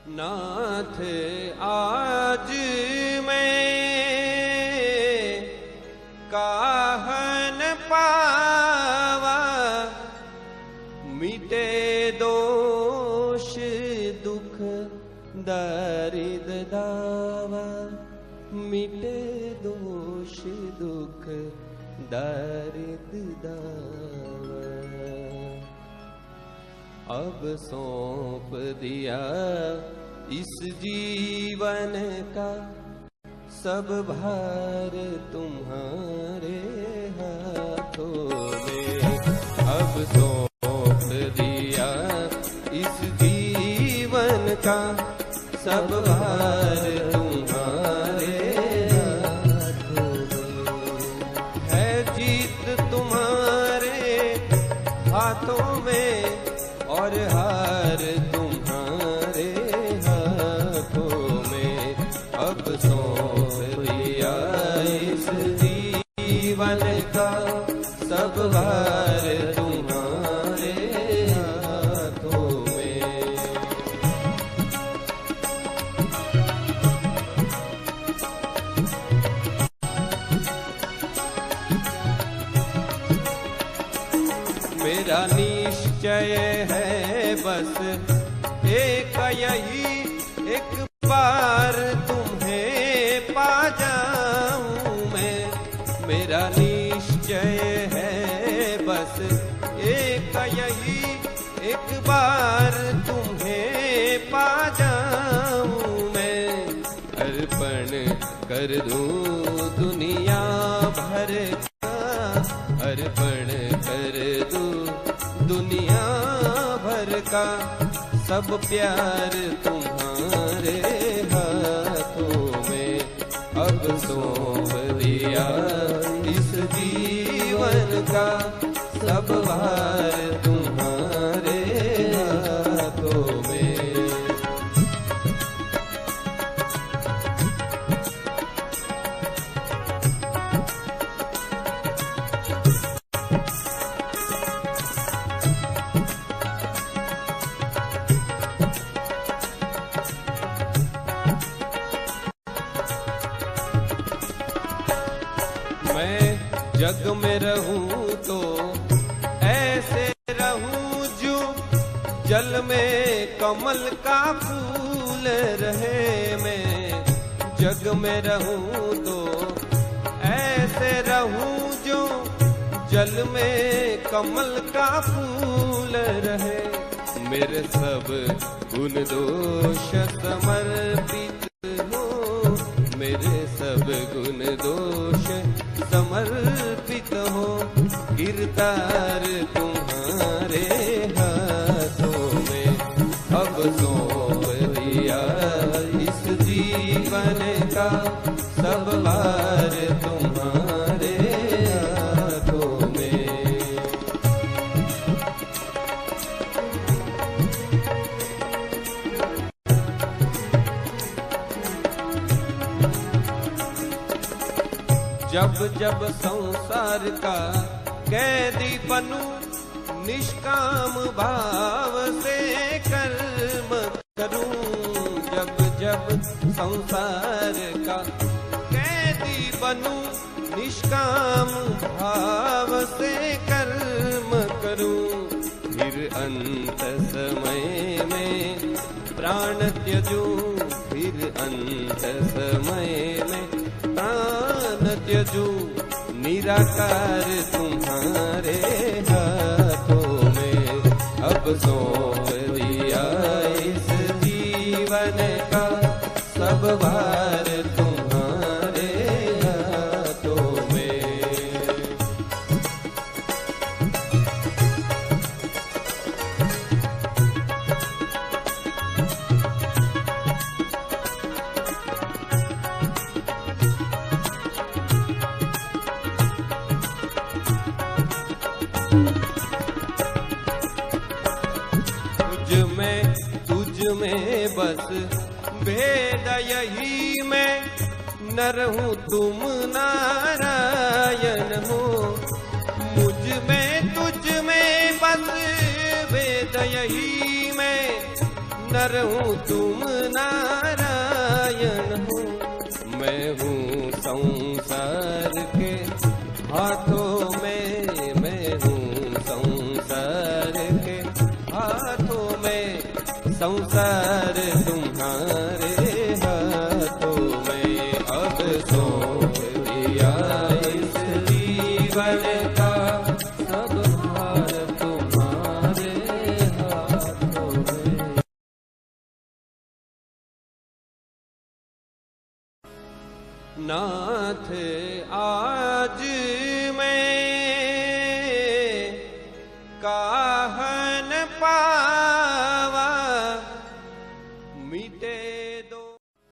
नाथ आज मैं काहन पावा, मिटे दोष दुख दरिद दावा, मिटे दोष दुख दरिद दावा। अब सौंप दिया इस जीवन का सब भार तुम्हारे हाथों में। अब सौंप दिया इस जीवन का सब भार तुम्हारे हाथों में। है जीत तुम्हारे हाथों में और हार तुम्हारे हाथों में। अब सौंप दिया इस जीवन का सब भार तुम्हारे हाथों में। मेरा निश्चय है बस एक यही, एक बार तुम्हें पा जाऊं मैं। मेरा निश्चय है बस एक यही, एक बार तुम्हें पा जाऊं मैं। अर्पण कर दूं दुनिया भर का, अर्पण कर दूं दुनिया भर का सब प्यार तुम्हारे हाथों में। अब सौंप दिया इस जीवन का सब भार तुम्हारे हाथों में। जग में रहूं तो ऐसे रहूं जो जल में कमल का फूल रहे। मैं जग में रहूं तो ऐसे रहूं जो जल में कमल का फूल रहे। मेरे सब गुण दोष समर्पित हो, मेरे सब गुण दोष समर्पित हो। गिरदार तुम्हारे हाथों में। अब सौंप दिया इस जीवन का सब भार तुम्हारे हाथों में। जब जब संसार का कैदी बनूं, निष्काम भाव से कर्म करूं। जब जब संसार का कैदी बनूं, निष्काम भाव से कर्म करूं। फिर अंत समय में प्राण त्यजूं, फिर अंत समय में प्राण त्यजूं। निराकार तुम्हारे हाथों में। अब सौंप दिया इस जीवन का सब भार तुम्हारे हाथों में। में बस भेद यही मैं नर हूँ तुम नारायण हो। मुझ में तुझ में बस भेद यही मैं नर हूँ तुम नारायण हो। मैं हूँ संसार के हाथों में, मैं हूँ संसार के हाथों में, संसार तुम्हारे हाथों में। अब सौंप दिया इस जीवन का सब भार तुम्हारे हाथों में। नाथ आज